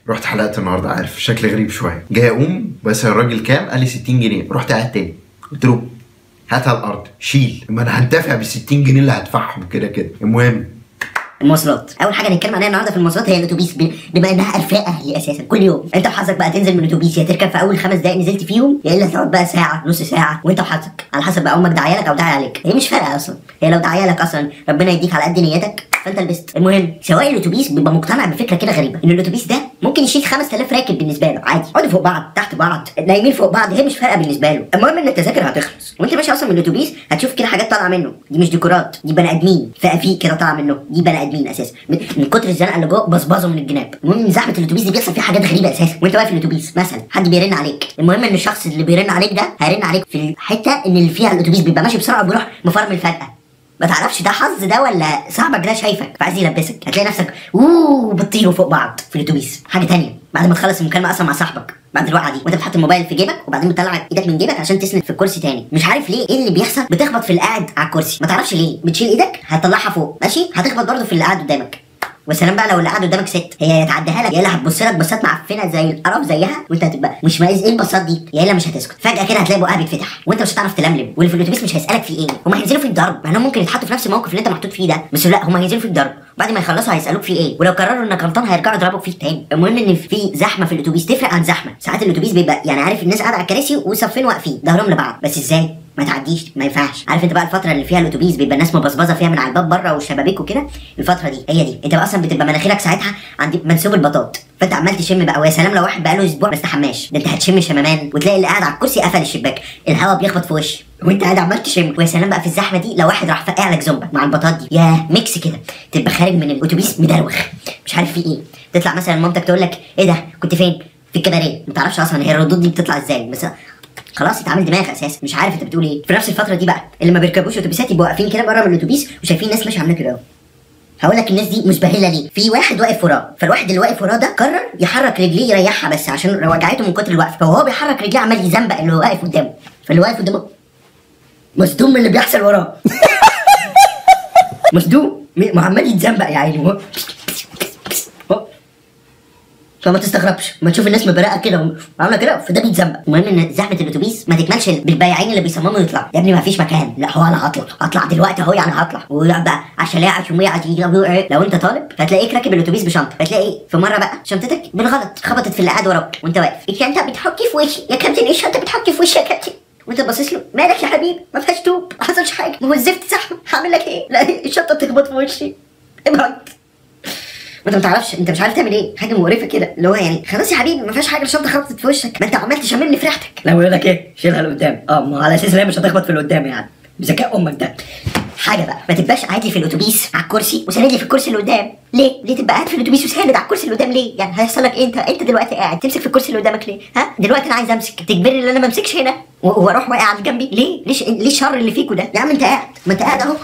رحت حلقت النهارده، عارف شكل غريب شويه، جاي اقوم بس الراجل كام؟ قال لي 60 جنيه. رحت قاعد تاني قلت له هاتها الارض شيل، ما انا هندفع بال 60 جنيه اللي هدفعهم كده كده. المهم المواصلات، اول حاجه هنتكلم عليها النهارده في المواصلات هي الاتوبيس، بما انها ارفاق اهلي اساسا كل يوم. انت وحظك بقى تنزل من الاتوبيس، يا تركب في اول 5 دقايق نزلت فيهم، يا الا تقعد بقى ساعه نص ساعه، وانت وحظك على حسب بقى امك داعيه لك او داعيه عليك. هي مش فارقه اصلا، هي لو داعيه لك اصلا ربنا يديك على قد نيتك فانت لبست. المهم سواق الاتوبيس بيبقى مقتنع بفكره كده غريبه، ان الاتوبيس ده ممكن يشيل 5000 راكب بالنسبه له عادي، يقعدوا فوق بعض تحت بعض نايمين فوق بعض، هي مش فارقه بالنسبه له. المهم ان التذاكر هتخلص وانت ماشي اصلا من الاتوبيس هتشوف كده حاجات طالعه منه، دي مش ديكورات، دي بني ادمين فقفيق كده طالعه منه، دي بني ادمين اساسا من كتر الزنقه اللي جوه بصبصوا من الجناب. المهم ان زحمه الاتوبيس دي بيحصل فيها حاجات غريبه اساسا وانت واقف في الاتوبيس. مثلا حد بيرن عليك، المهم ان الشخص اللي بيرن عليك ده هيرن عليك في الحته ان اللي فيها الاتوبيس بيبقى ماشي بسرعه وبيروح مفرمل فجاه، ما تعرفش ده حظ ده ولا صاحبك ده شايفك فعايز يلبسك، هتلاقي نفسك بتطيروا فوق بعض في الاتوبيس. حاجه تانية بعد ما تخلص المكالمه اصلا مع صاحبك بعد الوقعه دي وانت بتحط الموبايل في جيبك وبعدين بتطلع ايدك من جيبك عشان تسند في الكرسي تاني، مش عارف ليه ايه اللي بيحصل، بتخبط في اللي قاعد على الكرسي، ما تعرفش ليه، بتشيل ايدك هتطلعها فوق ماشي، هتخبط برضه في اللي قاعد قدامك. وسلام بقى لو اللي قاعد قدامك ست، هي هتعديها لك يا الا هتبص لك بصات معفنه زي القرف زيها وانت هتبقى مش مايز ايه البصات دي، يا الا مش هتسكت. فجاه كده هتلاقي بقها بيتفتح وانت مش هتعرف تلملم، واللي في الاتوبيس مش هيسالك في ايه، هم هينزلوا فيك ضرب، مع انهم ممكن يتحطوا في نفس الموقف اللي انت محطوط فيه ده، بس لا هم هينزلوا فيك ضرب، وبعد ما يخلصوا هيسالوك في ايه، ولو قرروا انك غلطان هيرجعوا يضربوك فيك تاني. المهم ان في زحمه في الاتوبيس تفرق عن زحمه، ساعات الاتوبيس بيبقى يعني عارف الناس قاعده على الكراسي وصفين واقفين ظهرهم لبعض، بس ازاي ما تعديش ما ينفعش. عارف انت بقى الفتره اللي فيها الاتوبيس بيبقى الناس مبصبصه فيها من على الباب بره والشبابيك وكده، الفتره دي هي دي انت بقى اصلا بتبقى مناخيرك ساعتها عند منسوب البطاط، فانت عمال تشم بقى، ويا سلام لو واحد بقى له اسبوع ما استحماش، ده انت هتشم شمامان وتلاقي اللي قاعد على الكرسي قفل الشباك، الهواء بيخبط في وشه وانت قاعد عمال تشم. ويا سلام بقى في الزحمه دي لو واحد راح فقع لك زومبا مع البطاط دي، يا ميكس كده، تبقى خارج من الاتوبيس مدروخ مش عارف في ايه، تطلع مثلا مامتك تقول لك ايه ده كنت فين؟ في الكباريه، ما تعرفش اصلا هي الردود دي بتطلع ازاي، بس خلاص اتعامل دماغ اساسا مش عارف انت بتقول ايه. في نفس الفتره دي بقى اللي ما بيركبوش اتوبيسات يبقوا واقفين كده بره من الاتوبيس وشايفين ناس ماشيه عامله كده اهو. هقول لك الناس دي مزبهله ليه، في واحد واقف وراه، فالواحد اللي واقف وراه ده قرر يحرك رجليه يريحها بس عشان وجعته من كتر الوقف، فهو بيحرك رجليه عمال يزنبق اللي هو واقف قدامه، فاللي واقف قدامه مصدوم من اللي بيحصل وراه مصدوم عمال يتزنبق يا عيني فما تستغربش ما تشوف الناس مبرقه كده وعامله كده فده بيتزنبق. المهم ان زحمه الاتوبيس ما تكملش بالبياعين اللي بيصمموا يطلعوا، يا ابني ما فيش مكان، لا هو انا هطلع دلوقتي اهو، يعني هطلع ويقعد بقى لو انت طالب فتلاقيك راكب الاتوبيس بشنطه، فتلاقي في مره بقى شنطتك بالغلط خبطت في اللي قاعد وراك وانت واقف، الشنطه بتحكي في وشي يا كابتن، ايه الشنطه بتحكي في وشي يا كابتن، وانت باصص له مالك يا حبيبي ما فيهاش توب ما حصلش حاجه، ما هو الزفت زحمه هعمل لك ايه، لا الشنطه بتخبط في وشي ابعد، وانت ما تعرفش انت مش عارف تعمل ايه، حاجه مقرفه كده اللي هو يعني خلاص يا حبيبي ما فيهاش حاجه الشنطه خبطت في وشك، ما انت عمال تشممني في ريحتك، لا يقول لك ايه شيلها لقدام، ما على اساس ان هي مش هتخبط في اللي قدام يعني بذكاء امك ده. حاجه بقى ما تبقاش قاعد لي في الاتوبيس على الكرسي وساند لي في الكرسي اللي قدام، ليه تبقى قاعد في الاتوبيس وساند على الكرسي اللي قدام ليه؟ يعني هيحصل لك ايه انت دلوقتي قاعد تمسك في الكرسي اللي قدامك ليه؟ ها دلوقتي انا عايز امسك تجبرني ان انا ما امسكش هنا واروح واقع على جنبي ليه الشر اللي فيكوا ده يا عم، انت قاعد ما انت قاعد اهو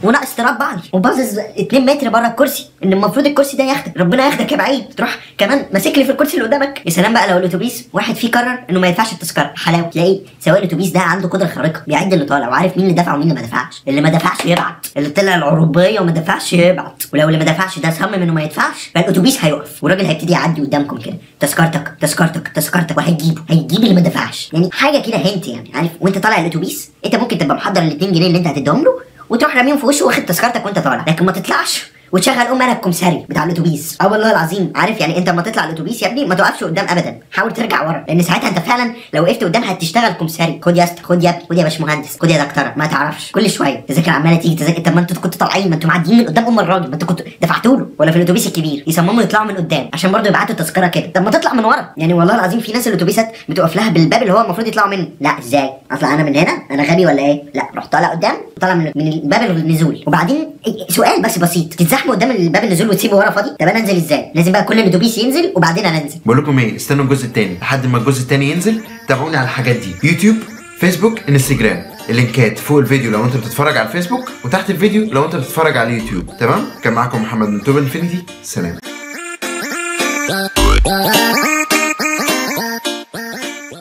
وناقص تربعني وباظظ 2 متر بره الكرسي، ان المفروض الكرسي ده ياخدك ربنا ياخدك يا بعيد، تروح كمان ماسك لي في الكرسي اللي قدامك. يا سلام بقى لو الاتوبيس واحد فيه قرر انه ما يدفعش التذكره، حلاوه تلاقي سواق الاتوبيس ده عنده قدره خارقه بيعد اللي طالع وعارف مين اللي دفع ومين اللي ما دفعش، اللي ما دفعش يبعت، اللي طلع العربيه وما دفعش يبعت، ولو اللي ما دفعش ده صمم انه ما يدفعش فالاتوبيس هيقف والراجل هيبتدي يعدي قدامكم كده تذكرتك وهيجيب اللي ما دفعش، يعني حاجه كده هنت يعني عارف، وانت طالع الاتوبيس انت ممكن تبقى محضر ال 2 جنيه اللي انت هتديهم له وتروح راميهم في وشه واخد تذكرتك وانت طالع، لكن ما تطلعش وتشغل انا الكمساري بتاع الاتوبيس، والله العظيم عارف يعني انت لما تطلع الاتوبيس يا ابني ما توقفش قدام ابدا، حاول ترجع ورا لان ساعتها انت فعلا لو وقفت قدام هتشتغل كمساري، خد يا اسطى خد يا ابني خد يا باشمهندس خد يا دكتوره، ما تعرفش كل شويه تذاكر عماله تيجي تذاكر، طب ما انتوا كنتوا طالعين ما انتوا معديين من قدام الراجل ما انتوا كنتوا دفعتوا له، ولا في الاتوبيس الكبير يصمموا يطلعوا من قدام عشان برضه يبعتوا تذكره كده، طب ما تطلع من ورا، يعني والله العظيم في ناس الاتوبيسات بتقف لها بالباب اللي هو المفروض يطلعوا منه، لا ازاي اطلع انا من هنا انا غبي ولا ايه، لا روح طالع قدام طالع من باب النزول، وبعدين سؤال بس بسيط، تتزحموا قدام الباب النزول وتسيبه ورا فاضي، طب انا انزل ازاي؟ لازم بقى كل الاتوبيس ينزل وبعدين انا انزل. بقول لكم ايه، استنوا الجزء الثاني لحد ما الجزء الثاني ينزل، تابعوني على الحاجات دي، يوتيوب فيسبوك انستجرام، اللينكات فوق الفيديو لو انت بتتفرج على الفيسبوك وتحت الفيديو لو انت بتتفرج على اليوتيوب، تمام؟ كان معاكم محمد من توب انفينيتي، سلام.